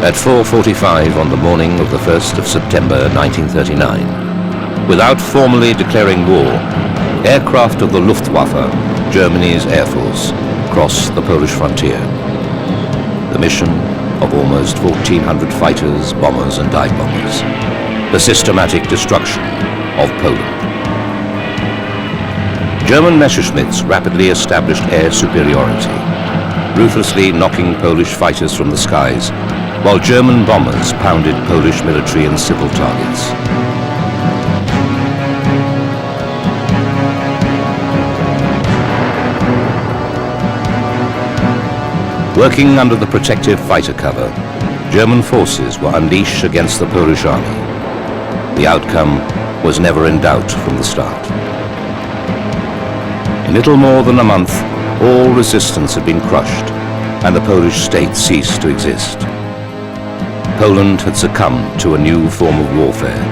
At 4:45 on the morning of the 1st of September 1939, without formally declaring war, aircraft of the Luftwaffe, Germany's Air Force, crossed the Polish frontier. The mission of almost 1,400 fighters, bombers and dive bombers, the systematic destruction of Poland. German Messerschmitts rapidly established air superiority, ruthlessly knocking Polish fighters from the skies, while German bombers pounded Polish military and civil targets. Working under the protective fighter cover, German forces were unleashed against the Polish army. The outcome was never in doubt from the start. In little more than a month, all resistance had been crushed, and the Polish state ceased to exist. Poland had succumbed to a new form of warfare,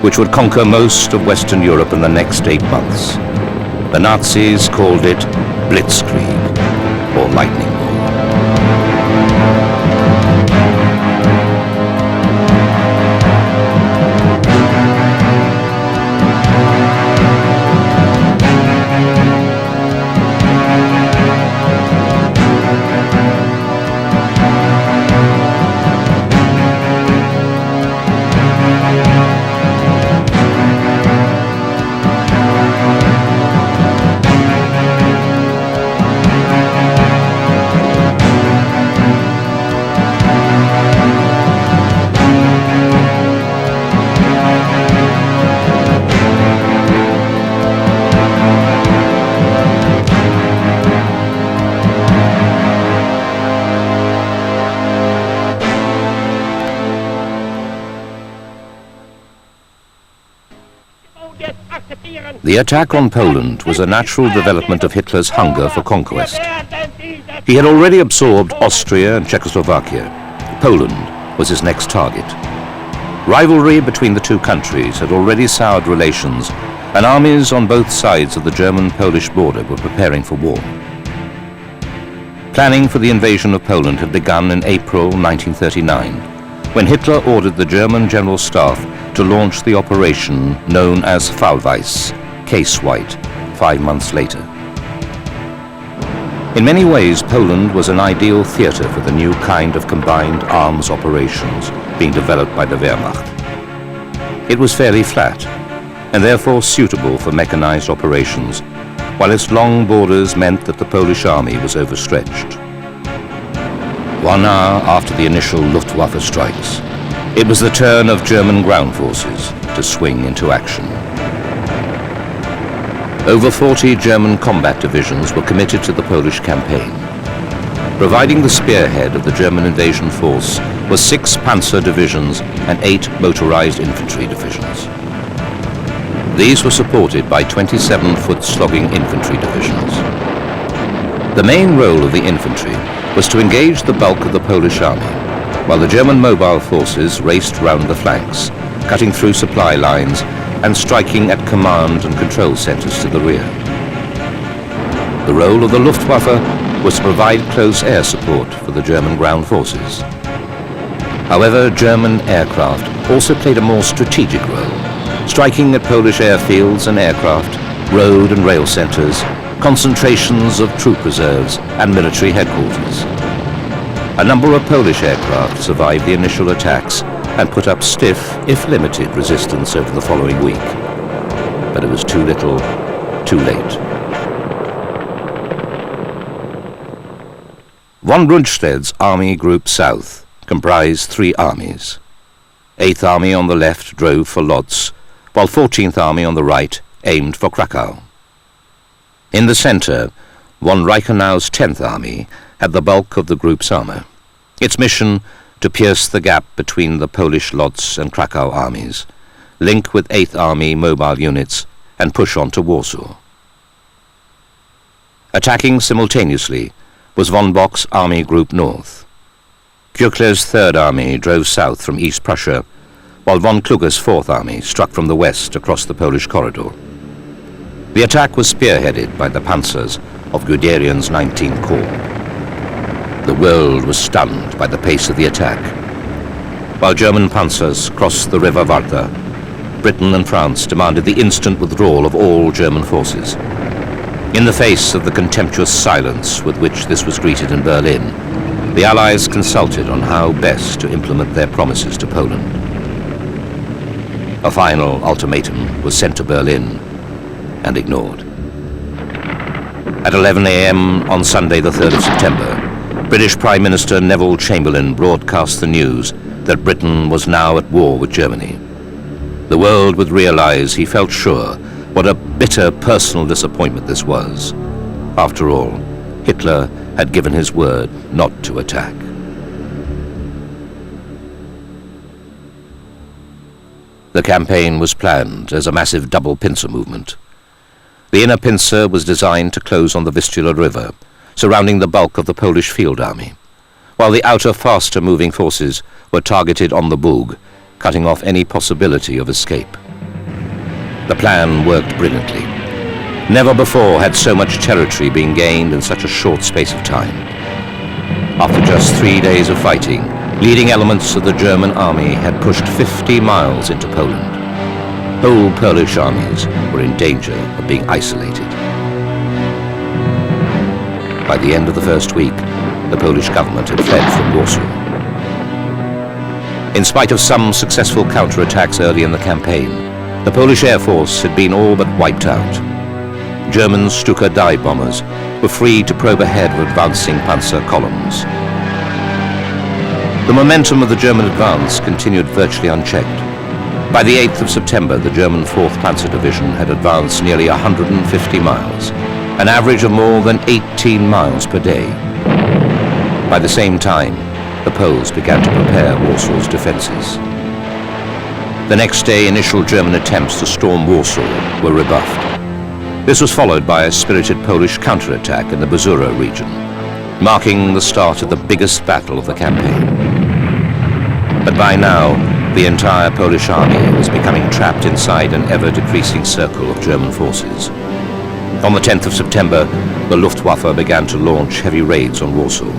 which would conquer most of Western Europe in the next 8 months. The Nazis called it Blitzkrieg, or lightning war. The attack on Poland was a natural development of Hitler's hunger for conquest. He had already absorbed Austria and Czechoslovakia. Poland was his next target. Rivalry between the two countries had already soured relations, and armies on both sides of the German-Polish border were preparing for war. Planning for the invasion of Poland had begun in April 1939, when Hitler ordered the German General Staff to launch the operation known as Fallweiß, Case White, 5 months later. In many ways, Poland was an ideal theater for the new kind of combined arms operations being developed by the Wehrmacht. It was fairly flat, and therefore suitable for mechanized operations, while its long borders meant that the Polish army was overstretched. 1 hour after the initial Luftwaffe strikes, it was the turn of German ground forces to swing into action. Over 40 German combat divisions were committed to the Polish campaign. Providing the spearhead of the German invasion force were 6 panzer divisions and 8 motorized infantry divisions. These were supported by 27 foot-slogging infantry divisions. The main role of the infantry was to engage the bulk of the Polish army, while the German mobile forces raced round the flanks, cutting through supply lines and striking at command and control centers to the rear. The role of the Luftwaffe was to provide close air support for the German ground forces. However, German aircraft also played a more strategic role, striking at Polish airfields and aircraft, road and rail centers, concentrations of troop reserves and military headquarters. A number of Polish aircraft survived the initial attacks and put up stiff, if limited, resistance over the following week. But it was too little, too late. Von Rundstedt's Army Group South comprised 3 armies. 8th Army on the left drove for Lodz, while 14th Army on the right aimed for Krakow. In the center, von Reichenau's 10th Army had the bulk of the group's armor. Its mission, to pierce the gap between the Polish Lodz and Krakow armies, link with 8th Army mobile units, and push on to Warsaw. Attacking simultaneously was von Bock's Army Group North. Küchler's 3rd Army drove south from East Prussia, while von Kluge's 4th Army struck from the west across the Polish corridor. The attack was spearheaded by the panzers of Guderian's 19th Corps. The world was stunned by the pace of the attack. While German panzers crossed the river Wartha, Britain and France demanded the instant withdrawal of all German forces. In the face of the contemptuous silence with which this was greeted in Berlin, the Allies consulted on how best to implement their promises to Poland. A final ultimatum was sent to Berlin and ignored. At 11 a.m. on Sunday the 3rd of September, British Prime Minister Neville Chamberlain broadcast the news that Britain was now at war with Germany. The world would realize, he felt sure, what a bitter personal disappointment this was. After all, Hitler had given his word not to attack. The campaign was planned as a massive double pincer movement. The inner pincer was designed to close on the Vistula River, surrounding the bulk of the Polish field army, while the outer, faster-moving forces were targeted on the Bug, cutting off any possibility of escape. The plan worked brilliantly. Never before had so much territory been gained in such a short space of time. After just 3 days of fighting, leading elements of the German army had pushed 50 miles into Poland. Whole Polish armies were in danger of being isolated. By the end of the first week, the Polish government had fled from Warsaw. In spite of some successful counterattacks early in the campaign, the Polish Air Force had been all but wiped out. German Stuka dive bombers were free to probe ahead of advancing panzer columns. The momentum of the German advance continued virtually unchecked. By the 8th of September, the German 4th Panzer Division had advanced nearly 150 miles, an average of more than 18 miles per day. By the same time, the Poles began to prepare Warsaw's defenses. The next day, initial German attempts to storm Warsaw were rebuffed. This was followed by a spirited Polish counterattack in the Buzura region, marking the start of the biggest battle of the campaign. But by now, the entire Polish army was becoming trapped inside an ever-decreasing circle of German forces. On the 10th of September, the Luftwaffe began to launch heavy raids on Warsaw,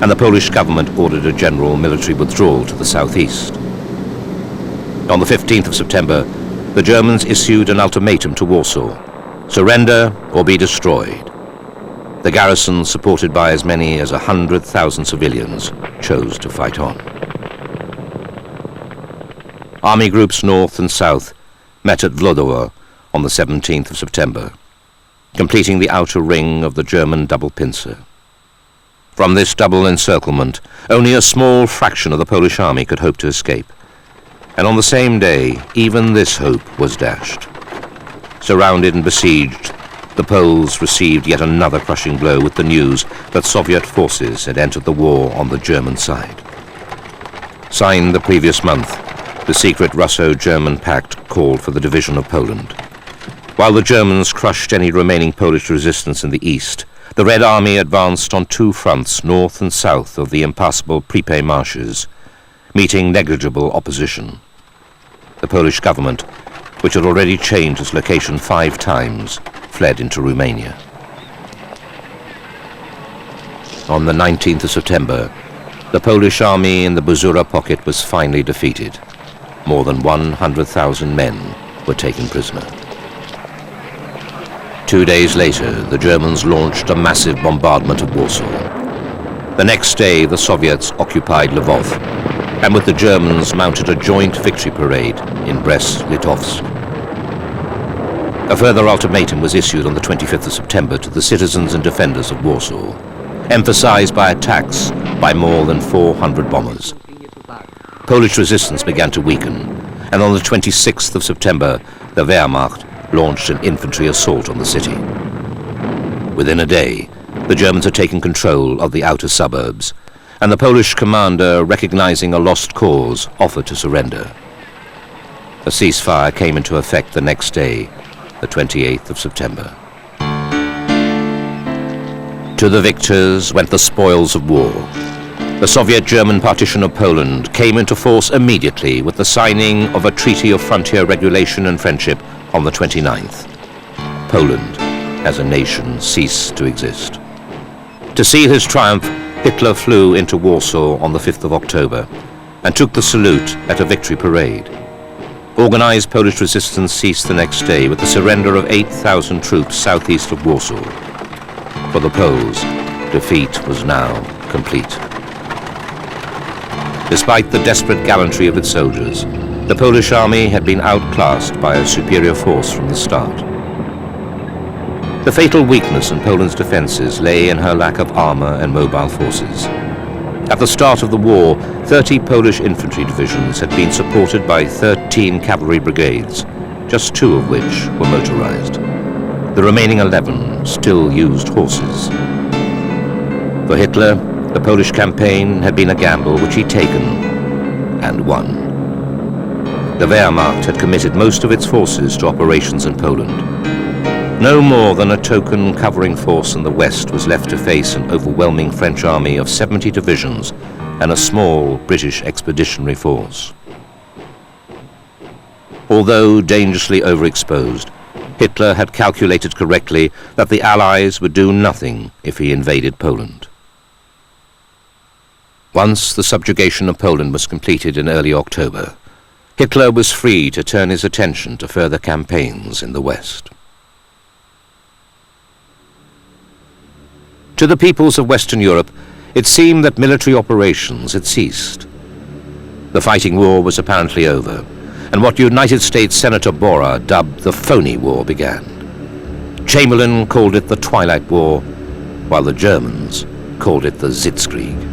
and the Polish government ordered a general military withdrawal to the southeast. On the 15th of September, the Germans issued an ultimatum to Warsaw: surrender or be destroyed. The garrison, supported by as many as 100,000 civilians, chose to fight on. Army groups north and south met at Włodawa on the 17th of September, completing the outer ring of the German double pincer. From this double encirclement, only a small fraction of the Polish army could hope to escape. And on the same day, even this hope was dashed. Surrounded and besieged, the Poles received yet another crushing blow with the news that Soviet forces had entered the war on the German side. Signed the previous month, the secret Russo-German pact called for the division of Poland. While the Germans crushed any remaining Polish resistance in the east, the Red Army advanced on two fronts north and south of the impassable Pripyat marshes, meeting negligible opposition. The Polish government, which had already changed its location 5 times, fled into Romania. On the 19th of September, the Polish army in the Buzura pocket was finally defeated. More than 100,000 men were taken prisoner. 2 days later, the Germans launched a massive bombardment of Warsaw. The next day, the Soviets occupied Lvov, and with the Germans mounted a joint victory parade in Brest-Litovsk. A further ultimatum was issued on the 25th of September to the citizens and defenders of Warsaw, emphasized by attacks by more than 400 bombers. Polish resistance began to weaken, and on the 26th of September, the Wehrmacht launched an infantry assault on the city. Within a day, the Germans had taken control of the outer suburbs, and the Polish commander, recognizing a lost cause, offered to surrender. A ceasefire came into effect the next day, the 28th of September. To the victors went the spoils of war. The Soviet-German partition of Poland came into force immediately with the signing of a treaty of frontier regulation and friendship on the 29th. Poland, as a nation, ceased to exist. To seal his triumph, Hitler flew into Warsaw on the 5th of October, and took the salute at a victory parade. Organized Polish resistance ceased the next day with the surrender of 8,000 troops southeast of Warsaw. For the Poles, defeat was now complete. Despite the desperate gallantry of its soldiers, the Polish army had been outclassed by a superior force from the start. The fatal weakness in Poland's defenses lay in her lack of armor and mobile forces. At the start of the war, 30 Polish infantry divisions had been supported by 13 cavalry brigades, just 2 of which were motorized. The remaining 11 still used horses. For Hitler, the Polish campaign had been a gamble which he'd taken and won. The Wehrmacht had committed most of its forces to operations in Poland. No more than a token covering force in the west was left to face an overwhelming French army of 70 divisions and a small British expeditionary force. Although dangerously overexposed, Hitler had calculated correctly that the Allies would do nothing if he invaded Poland. Once the subjugation of Poland was completed in early October, Hitler was free to turn his attention to further campaigns in the West. To the peoples of Western Europe, it seemed that military operations had ceased. The fighting war was apparently over, and what United States Senator Bora dubbed the phony war began. Chamberlain called it the Twilight War, while the Germans called it the Blitzkrieg.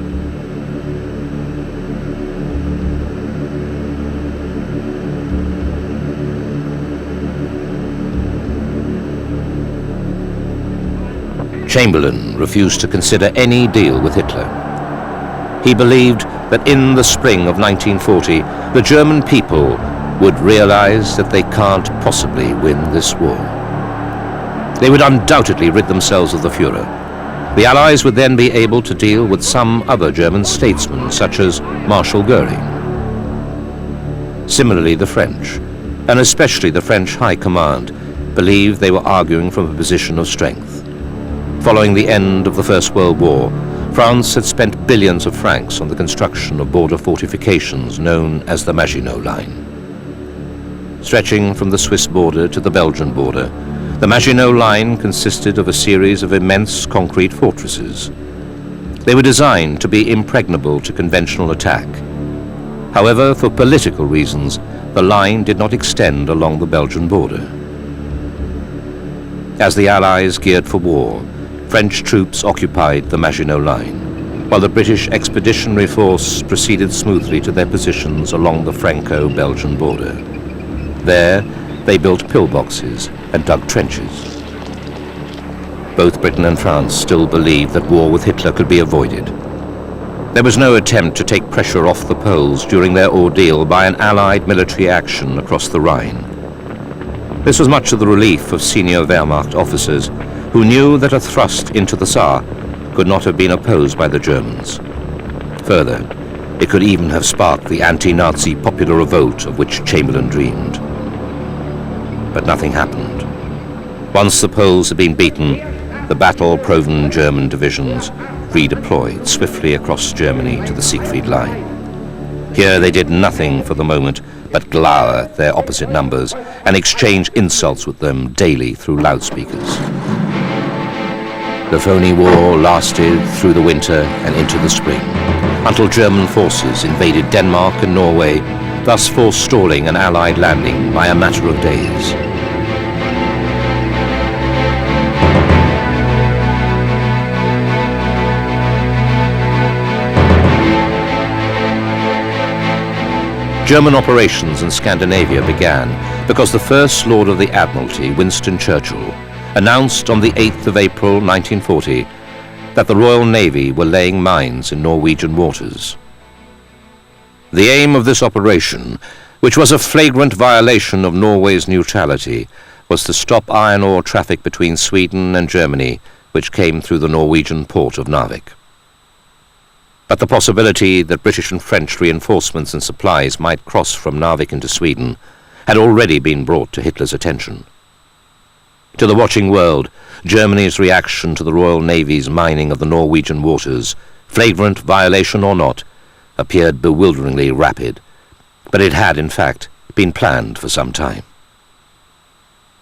Chamberlain refused to consider any deal with Hitler. He believed that in the spring of 1940, the German people would realize that they can't possibly win this war. They would undoubtedly rid themselves of the Führer. The Allies would then be able to deal with some other German statesmen, such as Marshal Goering. Similarly, the French, and especially the French High Command, believed they were arguing from a position of strength. Following the end of the First World War, France had spent billions of francs on the construction of border fortifications known as the Maginot Line. Stretching from the Swiss border to the Belgian border, the Maginot Line consisted of a series of immense concrete fortresses. They were designed to be impregnable to conventional attack. However, for political reasons, the line did not extend along the Belgian border. As the Allies geared for war, French troops occupied the Maginot Line, while the British Expeditionary Force proceeded smoothly to their positions along the Franco-Belgian border. There, they built pillboxes and dug trenches. Both Britain and France still believed that war with Hitler could be avoided. There was no attempt to take pressure off the Poles during their ordeal by an Allied military action across the Rhine. This was much to the relief of senior Wehrmacht officers who knew that a thrust into the Saar could not have been opposed by the Germans. Further, it could even have sparked the anti-Nazi popular revolt of which Chamberlain dreamed. But nothing happened. Once the Poles had been beaten, the battle-proven German divisions redeployed swiftly across Germany to the Siegfried Line. Here they did nothing for the moment but glower at their opposite numbers and exchange insults with them daily through loudspeakers. The phony war lasted through the winter and into the spring, until German forces invaded Denmark and Norway, thus forestalling an Allied landing by a matter of days. German operations in Scandinavia began because the First Lord of the Admiralty, Winston Churchill, announced on the 8th of April 1940 that the Royal Navy were laying mines in Norwegian waters. The aim of this operation, which was a flagrant violation of Norway's neutrality, was to stop iron ore traffic between Sweden and Germany, which came through the Norwegian port of Narvik. But the possibility that British and French reinforcements and supplies might cross from Narvik into Sweden had already been brought to Hitler's attention. To the watching world, Germany's reaction to the Royal Navy's mining of the Norwegian waters, flagrant violation or not, appeared bewilderingly rapid, but it had, in fact, been planned for some time.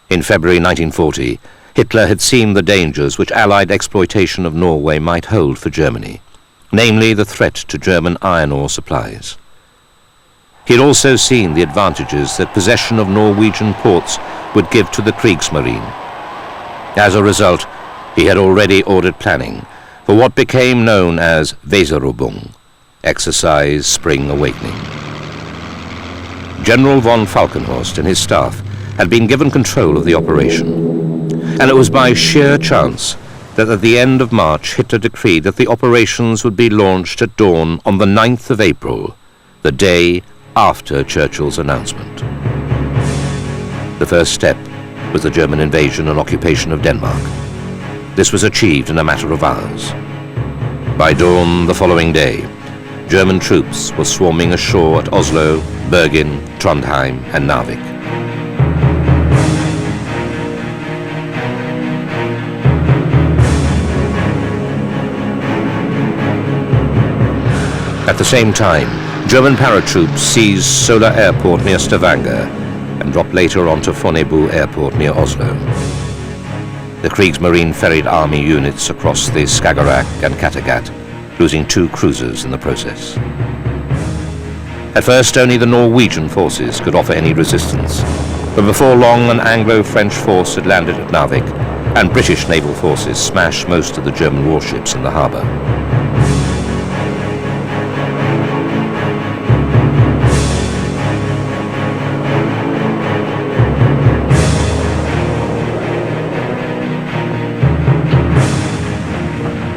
In February 1940, Hitler had seen the dangers which Allied exploitation of Norway might hold for Germany, namely the threat to German iron ore supplies. He had also seen the advantages that possession of Norwegian ports would give to the Kriegsmarine. As a result, he had already ordered planning for what became known as Weserübung, Exercise Spring Awakening. General von Falkenhorst and his staff had been given control of the operation, and it was by sheer chance that at the end of March Hitler decreed that the operations would be launched at dawn on the 9th of April, the day after Churchill's announcement. The first step was the German invasion and occupation of Denmark. This was achieved in a matter of hours. By dawn the following day, German troops were swarming ashore at Oslo, Bergen, Trondheim and Narvik. At the same time, German paratroops seized Sola Airport near Stavanger and dropped later onto Fornebu Airport near Oslo. The Kriegsmarine ferried army units across the Skagerrak and Kattegat, losing 2 cruisers in the process. At first, only the Norwegian forces could offer any resistance, but before long an Anglo-French force had landed at Narvik, and British naval forces smashed most of the German warships in the harbour.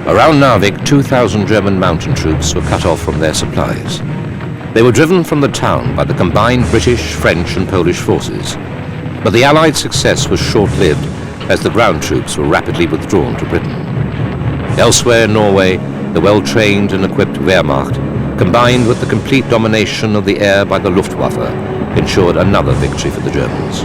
Around Narvik, 2,000 German mountain troops were cut off from their supplies. They were driven from the town by the combined British, French and Polish forces, but the Allied success was short-lived as the ground troops were rapidly withdrawn to Britain. Elsewhere in Norway, the well-trained and equipped Wehrmacht, combined with the complete domination of the air by the Luftwaffe, ensured another victory for the Germans.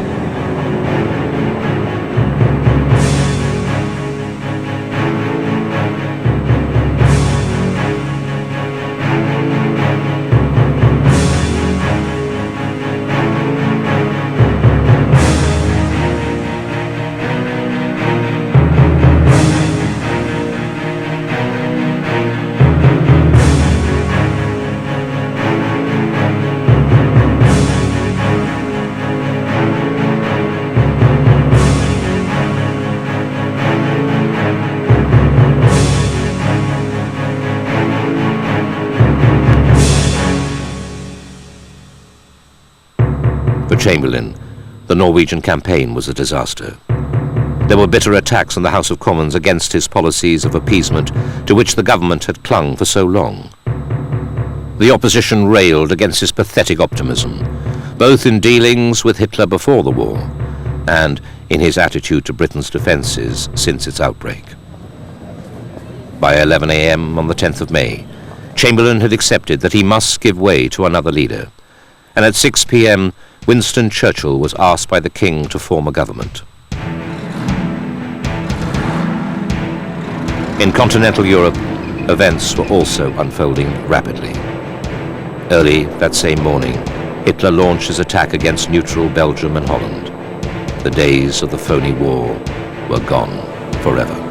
For Chamberlain, the Norwegian campaign was a disaster. There were bitter attacks on the House of Commons against his policies of appeasement to which the government had clung for so long. The opposition railed against his pathetic optimism, both in dealings with Hitler before the war and in his attitude to Britain's defences since its outbreak. By 11 a.m. on the 10th of May, Chamberlain had accepted that he must give way to another leader, and at 6 p.m. Winston Churchill was asked by the King to form a government. In continental Europe, events were also unfolding rapidly. Early that same morning, Hitler launched his attack against neutral Belgium and Holland. The days of the phony war were gone forever.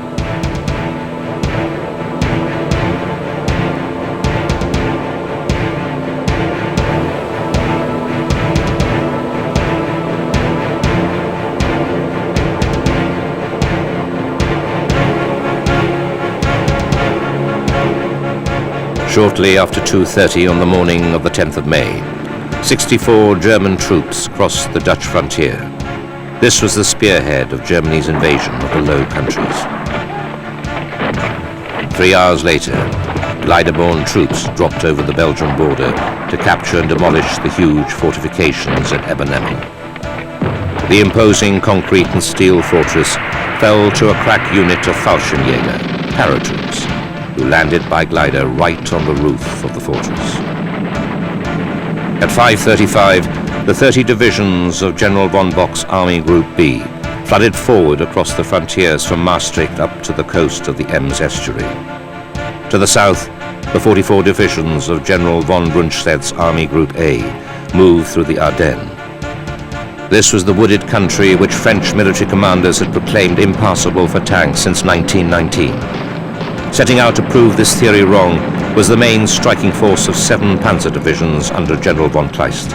Shortly after 2:30 on the morning of the 10th of May, 64 German troops crossed the Dutch frontier. This was the spearhead of Germany's invasion of the Low Countries. 3 hours later, glider-borne troops dropped over the Belgian border to capture and demolish the huge fortifications at Ebenemen. The imposing concrete and steel fortress fell to a crack unit of Fallschirmjäger, paratroops, who landed by glider right on the roof of the fortress. At 5:35, the 30 divisions of General von Bock's Army Group B flooded forward across the frontiers from Maastricht up to the coast of the Ems estuary. To the south, the 44 divisions of General von Brunstedt's Army Group A moved through the Ardennes. This was the wooded country which French military commanders had proclaimed impassable for tanks since 1919. Setting out to prove this theory wrong was the main striking force of 7 panzer divisions under General von Kleist.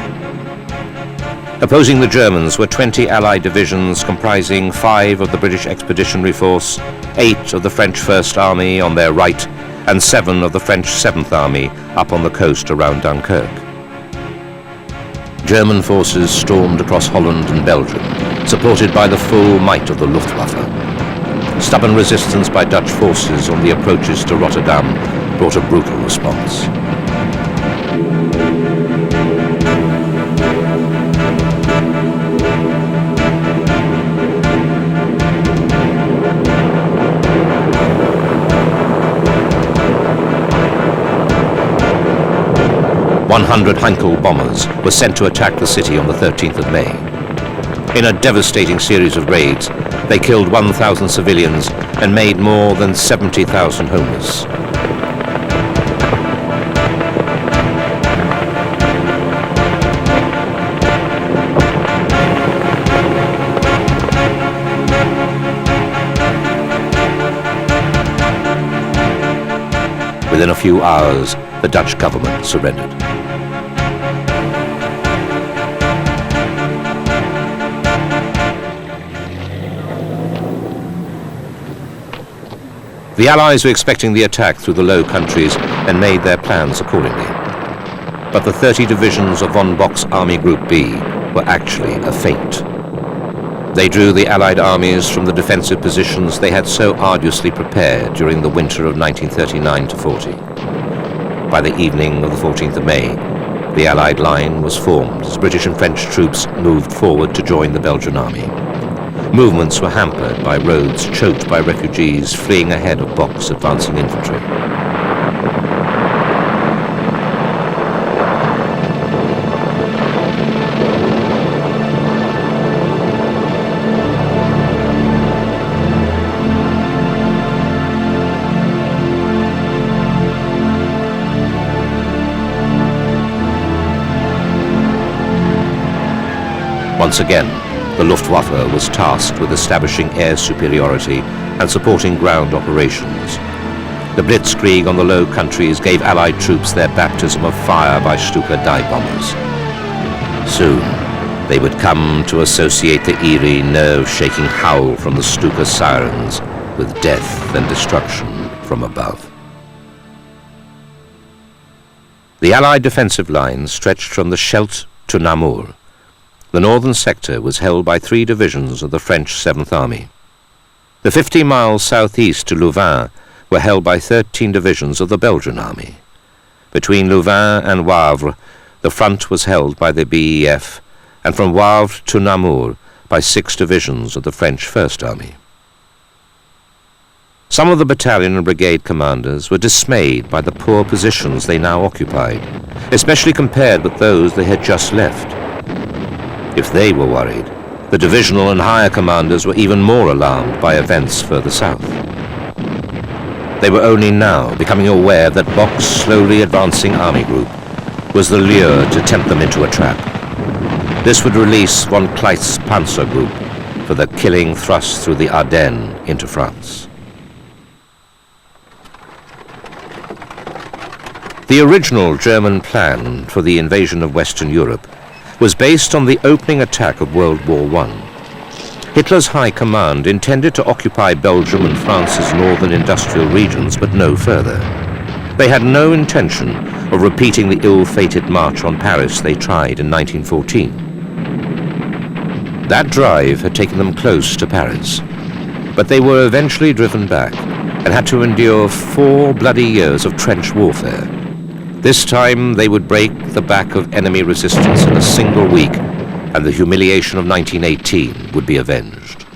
Opposing the Germans were 20 Allied divisions comprising 5 of the British Expeditionary Force, 8 of the French First Army on their right, and 7 of the French Seventh Army up on the coast around Dunkirk. German forces stormed across Holland and Belgium, supported by the full might of the Luftwaffe. Stubborn resistance by Dutch forces on the approaches to Rotterdam brought a brutal response. Heinkel bombers were sent to attack the city on the 13th of May. In a devastating series of raids, they killed 1,000 civilians and made more than 70,000 homeless. Within a few hours, the Dutch government surrendered. The Allies were expecting the attack through the Low Countries and made their plans accordingly. But the 30 divisions of von Bock's Army Group B were actually a feint. They drew the Allied armies from the defensive positions they had so arduously prepared during the winter of 1939-40. By the evening of the 14th of May, the Allied line was formed as British and French troops moved forward to join the Belgian army. Movements were hampered by roads choked by refugees fleeing ahead of Bock's advancing infantry. Once again, the Luftwaffe was tasked with establishing air superiority and supporting ground operations. The Blitzkrieg on the Low Countries gave Allied troops their baptism of fire by Stuka dive bombers. Soon, they would come to associate the eerie, nerve-shaking howl from the Stuka sirens with death and destruction from above. The Allied defensive lines stretched from the Scheldt to Namur. The northern sector was held by 3 divisions of the French 7th Army. The 50 miles southeast to Louvain were held by 13 divisions of the Belgian Army. Between Louvain and Wavre, the front was held by the BEF, and from Wavre to Namur by 6 divisions of the French First Army. Some of the battalion and brigade commanders were dismayed by the poor positions they now occupied, especially compared with those they had just left. If they were worried, the divisional and higher commanders were even more alarmed by events further south. They were only now becoming aware that Bock's slowly advancing army group was the lure to tempt them into a trap. This would release von Kleist's panzer group for the killing thrust through the Ardennes into France. The original German plan for the invasion of Western Europe was based on the opening attack of World War I. Hitler's High Command intended to occupy Belgium and France's northern industrial regions, but no further. They had no intention of repeating the ill-fated march on Paris they tried in 1914. That drive had taken them close to Paris, but they were eventually driven back and had to endure 4 bloody years of trench warfare. This time they would break the back of enemy resistance in a single week, and the humiliation of 1918 would be avenged.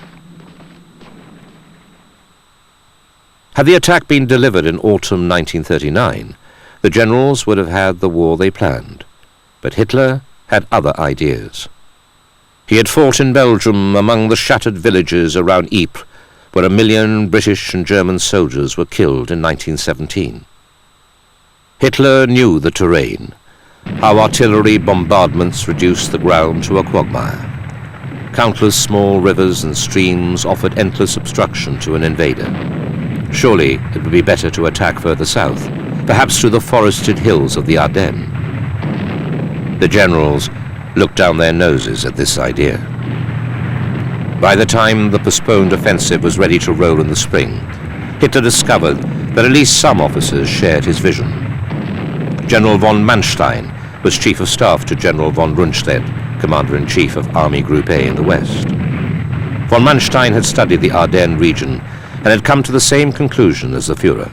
Had the attack been delivered in autumn 1939, the generals would have had the war they planned. But Hitler had other ideas. He had fought in Belgium among the shattered villages around Ypres, where 1 million British and German soldiers were killed in 1917. Hitler knew the terrain, how artillery bombardments reduced the ground to a quagmire. Countless small rivers and streams offered endless obstruction to an invader. Surely it would be better to attack further south, perhaps through the forested hills of the Ardennes. The generals looked down their noses at this idea. By the time the postponed offensive was ready to roll in the spring, Hitler discovered that at least some officers shared his vision. General von Manstein was Chief of Staff to General von Rundstedt, Commander-in-Chief of Army Group A in the West. Von Manstein had studied the Ardennes region and had come to the same conclusion as the Führer.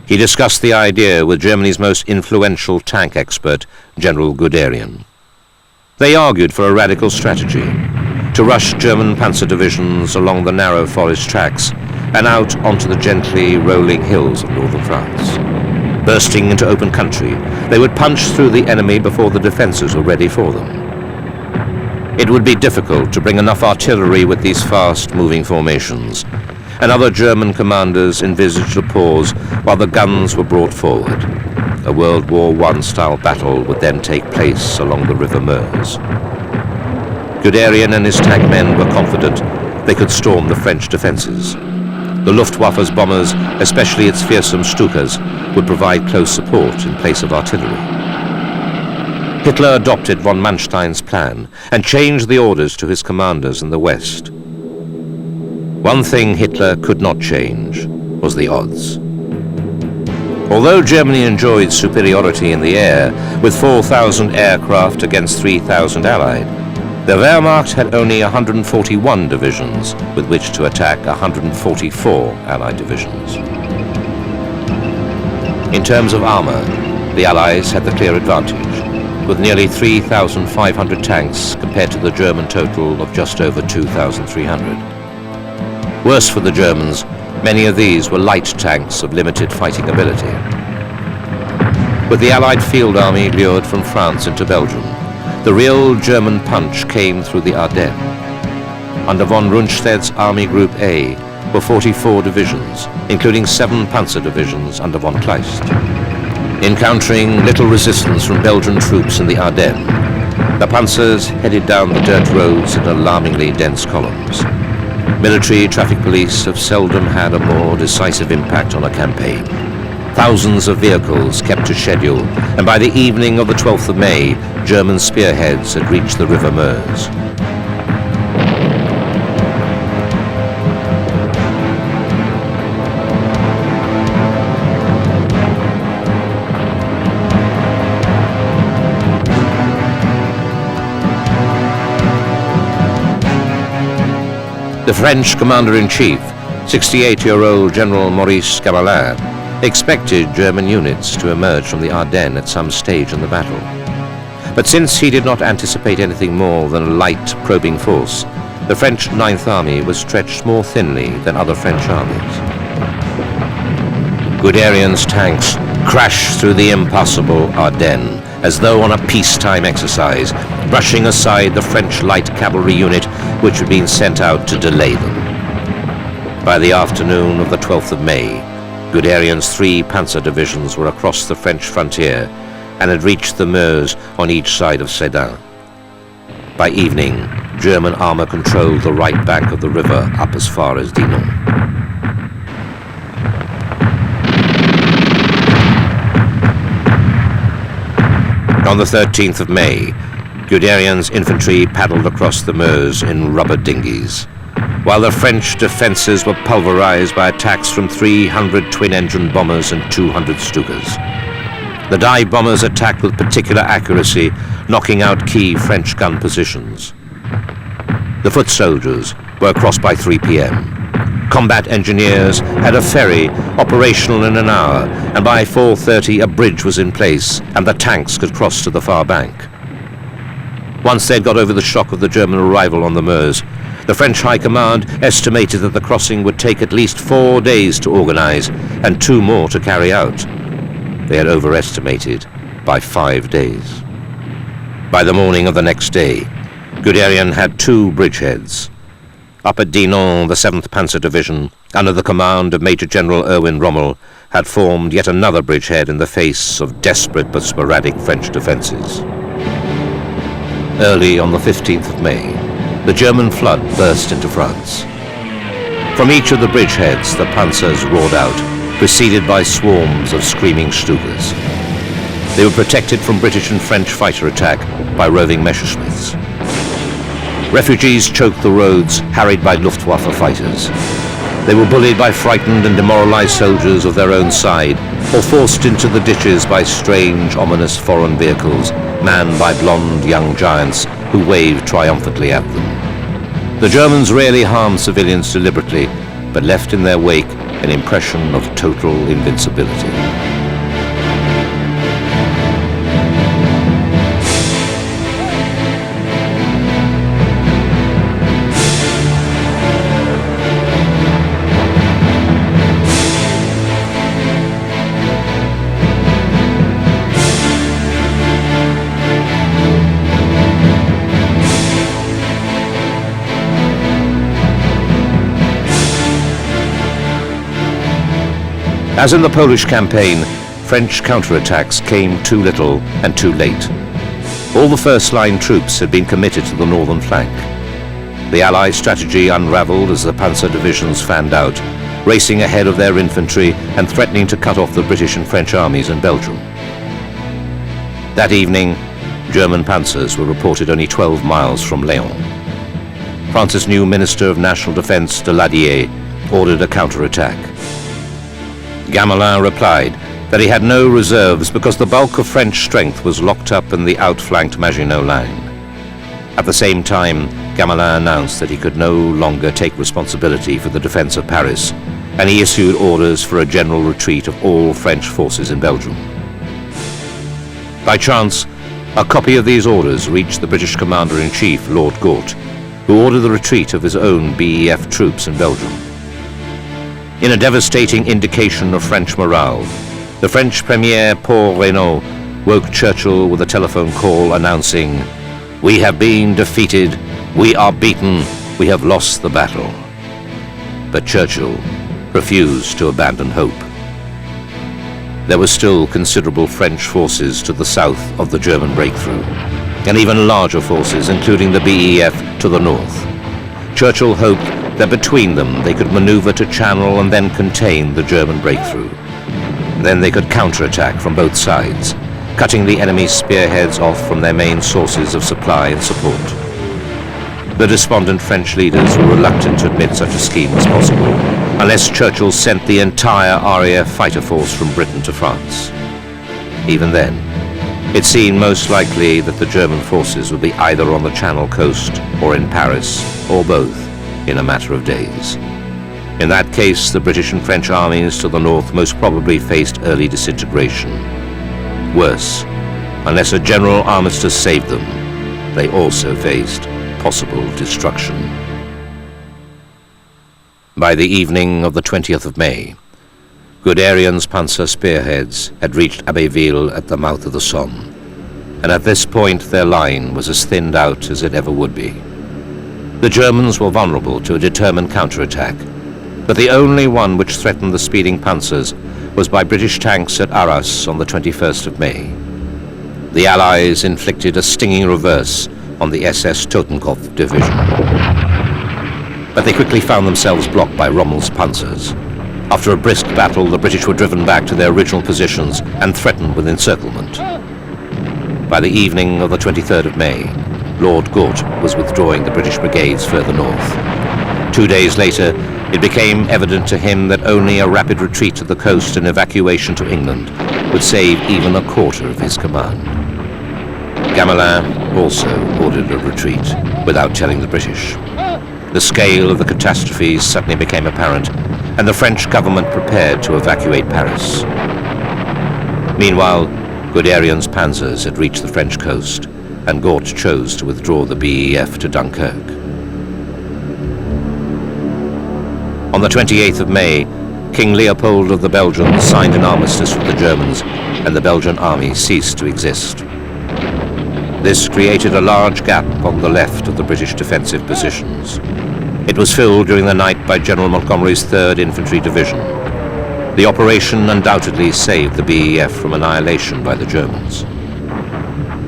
He discussed the idea with Germany's most influential tank expert, General Guderian. They argued for a radical strategy, to rush German panzer divisions along the narrow forest tracks and out onto the gently rolling hills of northern France. Bursting into open country, they would punch through the enemy before the defences were ready for them. It would be difficult to bring enough artillery with these fast-moving formations, and other German commanders envisaged a pause while the guns were brought forward. A World War I-style battle would then take place along the River Meuse. Guderian and his tank men were confident they could storm the French defences. The Luftwaffe's bombers, especially its fearsome Stukas, would provide close support in place of artillery. Hitler adopted von Manstein's plan and changed the orders to his commanders in the West. One thing Hitler could not change was the odds. Although Germany enjoyed superiority in the air, with 4,000 aircraft against 3,000 Allied, the Wehrmacht had only 141 divisions with which to attack 144 Allied divisions. In terms of armour, the Allies had the clear advantage, with nearly 3,500 tanks compared to the German total of just over 2,300. Worse for the Germans, many of these were light tanks of limited fighting ability. With the Allied field army lured from France into Belgium, the real German punch came through the Ardennes. Under von Rundstedt's Army Group A were 44 divisions, including 7 panzer divisions under von Kleist. Encountering little resistance from Belgian troops in the Ardennes, the panzers headed down the dirt roads in alarmingly dense columns. Military traffic police have seldom had a more decisive impact on a campaign. Thousands of vehicles kept to schedule, and by the evening of the 12th of May, German spearheads had reached the River Meuse. The French commander-in-chief, 68-year-old General Maurice Gamelin, expected German units to emerge from the Ardennes at some stage in the battle. But since he did not anticipate anything more than a light probing force, the French Ninth Army was stretched more thinly than other French armies. Guderian's tanks crashed through the impassable Ardennes as though on a peacetime exercise, brushing aside the French light cavalry unit which had been sent out to delay them. By the afternoon of the 12th of May, Guderian's 3 panzer divisions were across the French frontier and had reached the Meuse on each side of Sedan. By evening, German armour controlled the right bank of the river up as far as Dinant. On the 13th of May, Guderian's infantry paddled across the Meuse in rubber dinghies, while the French defences were pulverized by attacks from 300 twin-engine bombers and 200 Stukas. The dive bombers attacked with particular accuracy, knocking out key French gun positions. The foot soldiers were across by 3 p.m. Combat engineers had a ferry operational in an hour, and by 4:30 a bridge was in place and the tanks could cross to the far bank. Once they'd got over the shock of the German arrival on the Meuse, the French High Command estimated that the crossing would take at least 4 days to organize and 2 more to carry out. They had overestimated by 5 days. By the morning of the next day, Guderian had 2 bridgeheads. Up at Dinant, the 7th Panzer Division, under the command of Major General Erwin Rommel, had formed yet another bridgehead in the face of desperate but sporadic French defences. Early on the 15th of May, the German flood burst into France. From each of the bridgeheads, the panzers roared out, preceded by swarms of screaming Stukas. They were protected from British and French fighter attack by roving Messerschmitts. Refugees choked the roads, harried by Luftwaffe fighters. They were bullied by frightened and demoralized soldiers of their own side, or forced into the ditches by strange, ominous foreign vehicles, manned by blonde young giants who waved triumphantly at them. The Germans rarely harmed civilians deliberately, but left in their wake an impression of total invincibility. As in the Polish campaign, French counterattacks came too little and too late. All the first-line troops had been committed to the northern flank. The Allied strategy unraveled as the panzer divisions fanned out, racing ahead of their infantry and threatening to cut off the British and French armies in Belgium. That evening, German panzers were reported only 12 miles from Laon. France's new Minister of National Defense, Daladier, ordered a counterattack. Gamelin replied that he had no reserves because the bulk of French strength was locked up in the outflanked Maginot Line. At the same time, Gamelin announced that he could no longer take responsibility for the defense of Paris, and he issued orders for a general retreat of all French forces in Belgium. By chance, a copy of these orders reached the British Commander-in-Chief, Lord Gort, who ordered the retreat of his own BEF troops in Belgium. In a devastating indication of French morale, the French Premier Paul Reynaud woke Churchill with a telephone call announcing, "We have been defeated, we are beaten, we have lost the battle." But Churchill refused to abandon hope. There were still considerable French forces to the south of the German breakthrough, and even larger forces, including the BEF, to the north. Churchill hoped that between them they could maneuver to channel and then contain the German breakthrough. Then they could counterattack from both sides, cutting the enemy's spearheads off from their main sources of supply and support. The despondent French leaders were reluctant to admit such a scheme was possible, unless Churchill sent the entire RAF fighter force from Britain to France. Even then, it seemed most likely that the German forces would be either on the Channel coast or in Paris, or both, in a matter of days. In that case, the British and French armies to the north most probably faced early disintegration. Worse, unless a general armistice saved them, they also faced possible destruction. By the evening of the 20th of May, Guderian's panzer spearheads had reached Abbeville at the mouth of the Somme, and at this point their line was as thinned out as it ever would be. The Germans were vulnerable to a determined counterattack, but the only one which threatened the speeding panzers was by British tanks at Arras on the 21st of May. The Allies inflicted a stinging reverse on the SS Totenkopf division. But they quickly found themselves blocked by Rommel's panzers. After a brisk battle, the British were driven back to their original positions and threatened with encirclement. By the evening of the 23rd of May, Lord Gort was withdrawing the British brigades further north. 2 days later, it became evident to him that only a rapid retreat to the coast and evacuation to England would save even a quarter of his command. Gamelin also ordered a retreat without telling the British. The scale of the catastrophe suddenly became apparent, and the French government prepared to evacuate Paris. Meanwhile, Guderian's panzers had reached the French coast, and Gort chose to withdraw the BEF to Dunkirk. On the 28th of May, King Leopold of the Belgians signed an armistice with the Germans, and the Belgian army ceased to exist. This created a large gap on the left of the British defensive positions. It was filled during the night by General Montgomery's 3rd Infantry Division. The operation undoubtedly saved the BEF from annihilation by the Germans.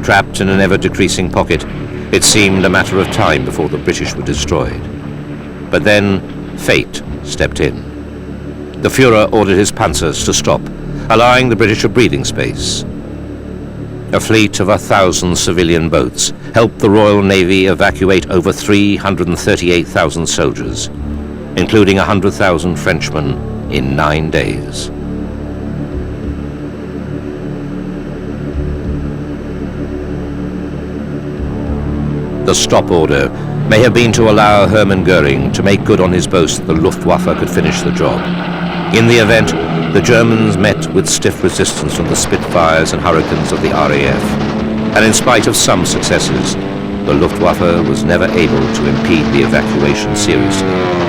Trapped in an ever-decreasing pocket, it seemed a matter of time before the British were destroyed. But then, fate stepped in. The Führer ordered his panzers to stop, allowing the British a breathing space. A fleet of 1,000 civilian boats helped the Royal Navy evacuate over 338,000 soldiers, including 100,000 Frenchmen in 9 days. The stop order may have been to allow Hermann Göring to make good on his boast that the Luftwaffe could finish the job. In the event, the Germans met with stiff resistance from the Spitfires and Hurricanes of the RAF, and in spite of some successes, the Luftwaffe was never able to impede the evacuation seriously.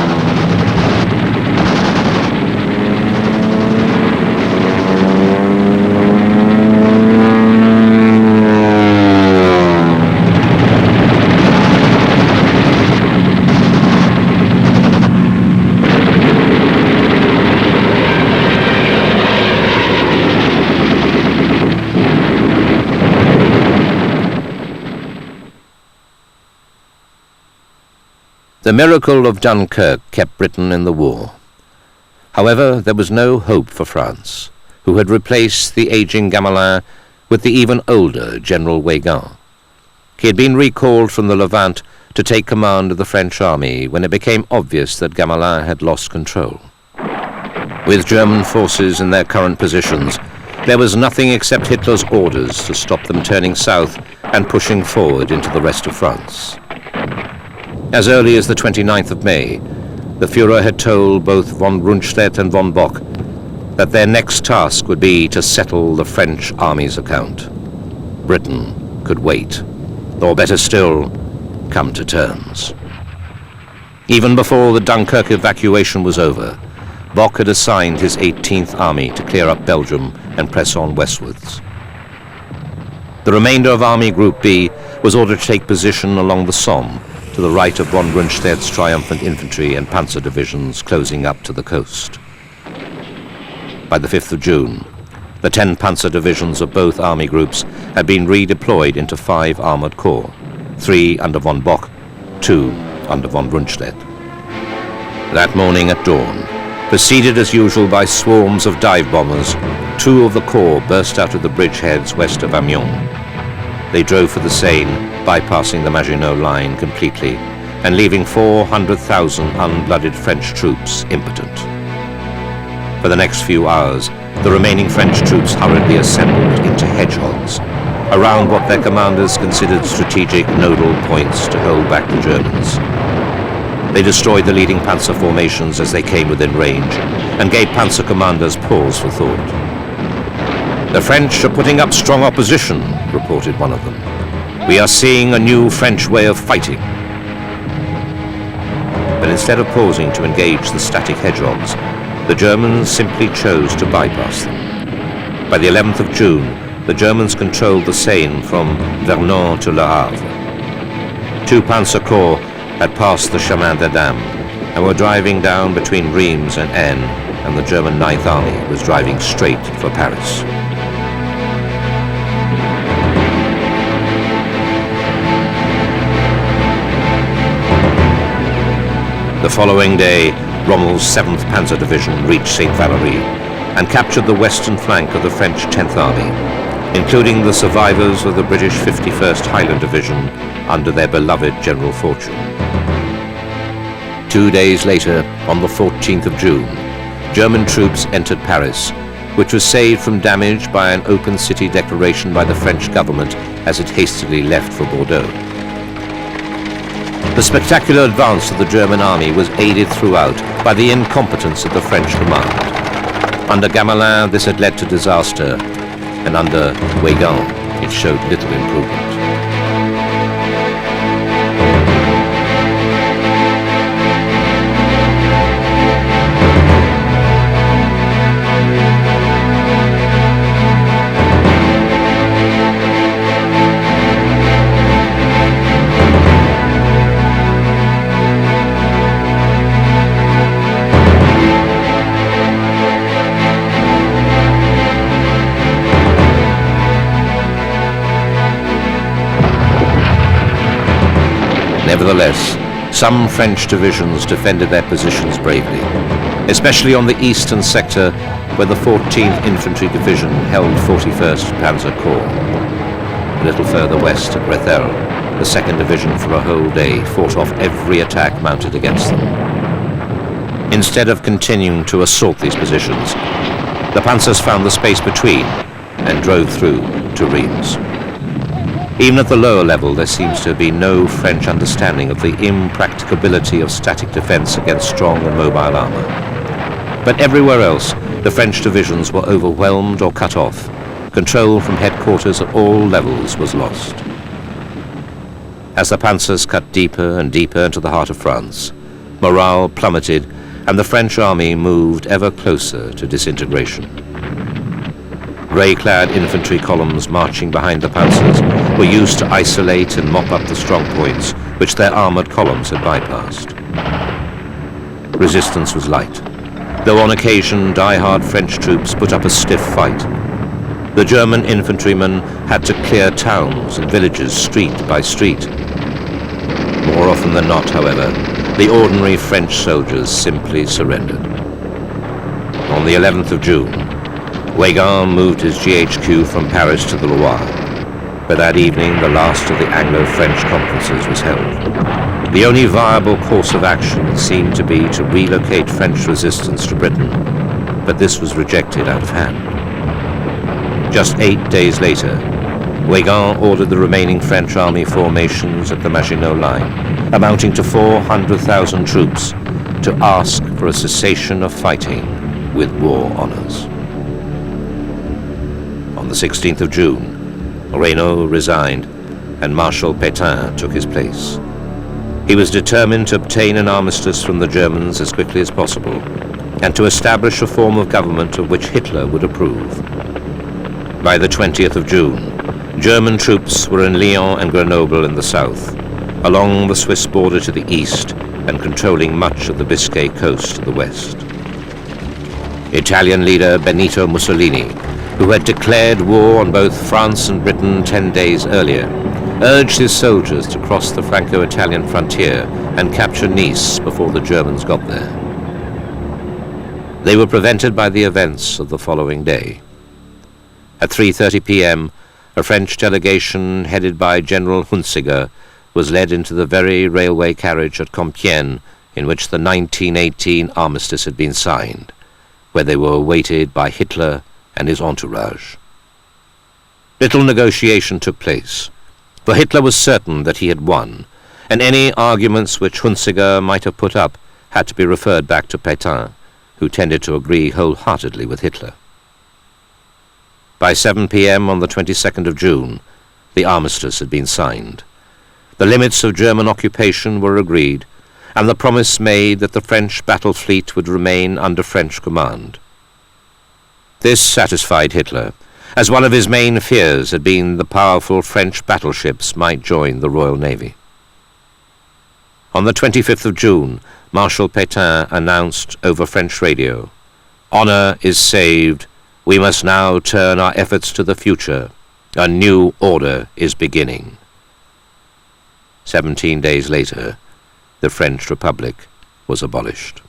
The miracle of Dunkirk kept Britain in the war. However, there was no hope for France, who had replaced the aging Gamelin with the even older General Weygand. He had been recalled from the Levant to take command of the French army when it became obvious that Gamelin had lost control. With German forces in their current positions, there was nothing except Hitler's orders to stop them turning south and pushing forward into the rest of France. As early as the 29th of May, the Führer had told both von Rundstedt and von Bock that their next task would be to settle the French army's account. Britain could wait, or better still, come to terms. Even before the Dunkirk evacuation was over, Bock had assigned his 18th Army to clear up Belgium and press on westwards. The remainder of Army Group B was ordered to take position along the Somme, to the right of von Rundstedt's triumphant infantry and panzer divisions closing up to the coast. By the 5th of June, the 10 panzer divisions of both army groups had been redeployed into 5 armored corps, 3 under von Bock, 2 under von Rundstedt. That morning at dawn, preceded as usual by swarms of dive bombers, 2 of the corps burst out of the bridgeheads west of Amiens. They drove for the Seine, bypassing the Maginot Line completely and leaving 400,000 unblooded French troops impotent. For the next few hours, the remaining French troops hurriedly assembled into hedgehogs, around what their commanders considered strategic nodal points to hold back the Germans. They destroyed the leading panzer formations as they came within range and gave panzer commanders pause for thought. "The French are putting up strong opposition," reported one of them. "We are seeing a new French way of fighting." But instead of pausing to engage the static hedgehogs, the Germans simply chose to bypass them. By the 11th of June, the Germans controlled the Seine from Vernon to Le Havre. 2 panzer corps had passed the Chemin des Dames and were driving down between Reims and Aisne, and the German 9th Army was driving straight for Paris. The following day, Rommel's 7th Panzer Division reached St. Valery and captured the western flank of the French 10th Army, including the survivors of the British 51st Highland Division under their beloved General Fortune. 2 days later, on the 14th of June, German troops entered Paris, which was saved from damage by an open city declaration by the French government as it hastily left for Bordeaux. The spectacular advance of the German army was aided throughout by the incompetence of the French command. Under Gamelin, this had led to disaster, and under Weygand, it showed little improvement. Nevertheless, some French divisions defended their positions bravely, especially on the eastern sector where the 14th Infantry Division held 41st Panzer Corps. A little further west at Rethel, the 2nd Division for a whole day fought off every attack mounted against them. Instead of continuing to assault these positions, the panzers found the space between and drove through to Reims. Even at the lower level, there seems to have been no French understanding of the impracticability of static defense against strong and mobile armor. But everywhere else, the French divisions were overwhelmed or cut off. Control from headquarters at all levels was lost. As the panzers cut deeper and deeper into the heart of France, morale plummeted and the French army moved ever closer to disintegration. Grey-clad infantry columns marching behind the panzers were used to isolate and mop up the strong points which their armoured columns had bypassed. Resistance was light, though on occasion die-hard French troops put up a stiff fight. The German infantrymen had to clear towns and villages street by street. More often than not, however, the ordinary French soldiers simply surrendered. On the 11th of June, Weygand moved his GHQ from Paris to the Loire, but that evening the last of the Anglo-French conferences was held. The only viable course of action seemed to be to relocate French resistance to Britain, but this was rejected out of hand. Just 8 days later, Weygand ordered the remaining French army formations at the Maginot Line, amounting to 400,000 troops, to ask for a cessation of fighting with war honors. On the 16th of June, Reynaud resigned and Marshal Pétain took his place. He was determined to obtain an armistice from the Germans as quickly as possible and to establish a form of government of which Hitler would approve. By the 20th of June, German troops were in Lyon and Grenoble in the south, along the Swiss border to the east and controlling much of the Biscay coast to the west. Italian leader Benito Mussolini, who had declared war on both France and Britain 10 days earlier, urged his soldiers to cross the Franco-Italian frontier and capture Nice before the Germans got there. They were prevented by the events of the following day. At 3:30 p.m., a French delegation headed by General Hunziger was led into the very railway carriage at Compiègne in which the 1918 armistice had been signed, where they were awaited by Hitler and his entourage. Little negotiation took place, for Hitler was certain that he had won, and any arguments which Hunziger might have put up had to be referred back to Pétain, who tended to agree wholeheartedly with Hitler. By 7 p.m. on the 22nd of June, the armistice had been signed. The limits of German occupation were agreed, and the promise made that the French battle fleet would remain under French command. This satisfied Hitler, as one of his main fears had been the powerful French battleships might join the Royal Navy. On the 25th of June, Marshal Pétain announced over French radio, "Honor is saved. We must now turn our efforts to the future. A new order is beginning." 17 days later, the French Republic was abolished.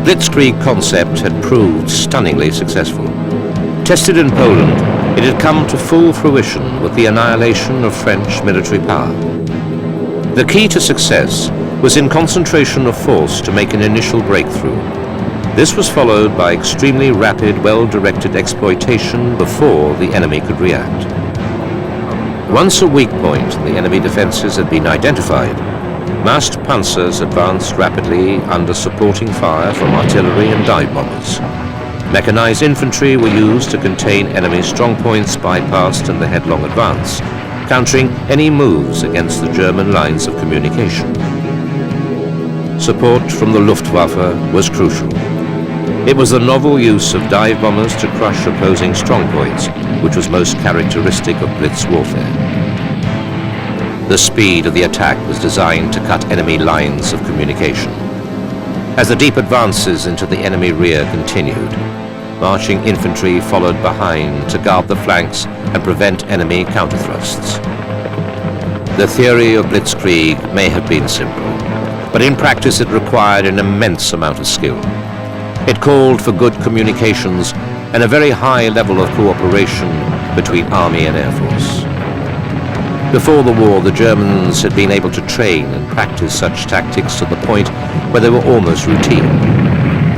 Blitzkrieg concept had proved stunningly successful. Tested in Poland, it had come to full fruition with the annihilation of French military power. The key to success was in concentration of force to make an initial breakthrough. This was followed by extremely rapid, well-directed exploitation before the enemy could react. Once a weak point in the enemy defenses had been identified, massed panzers advanced rapidly under supporting fire from artillery and dive bombers. Mechanized infantry were used to contain enemy strongpoints bypassed in the headlong advance, countering any moves against the German lines of communication. Support from the Luftwaffe was crucial. It was the novel use of dive bombers to crush opposing strongpoints which was most characteristic of Blitz warfare. The speed of the attack was designed to cut enemy lines of communication. As the deep advances into the enemy rear continued, marching infantry followed behind to guard the flanks and prevent enemy counterthrusts. The theory of Blitzkrieg may have been simple, but in practice it required an immense amount of skill. It called for good communications and a very high level of cooperation between Army and Air Force. Before the war, the Germans had been able to train and practice such tactics to the point where they were almost routine.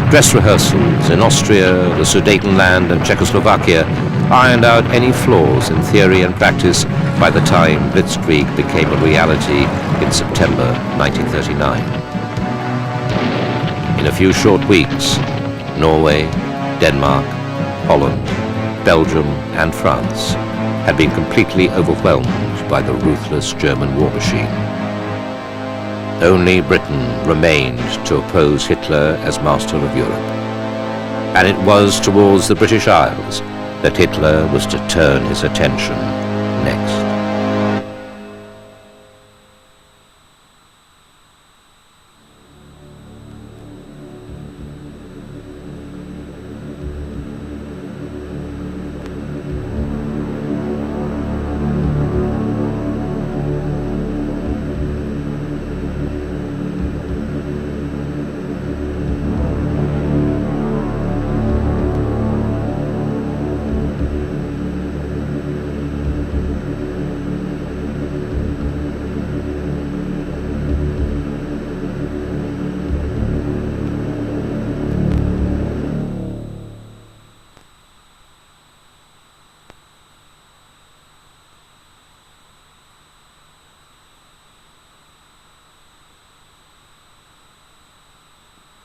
Dress rehearsals in Austria, the Sudetenland and Czechoslovakia ironed out any flaws in theory and practice by the time Blitzkrieg became a reality in September 1939. In a few short weeks, Norway, Denmark, Holland, Belgium and France had been completely overwhelmed by the ruthless German war machine. Only Britain remained to oppose Hitler as master of Europe. And it was towards the British Isles that Hitler was to turn his attention next.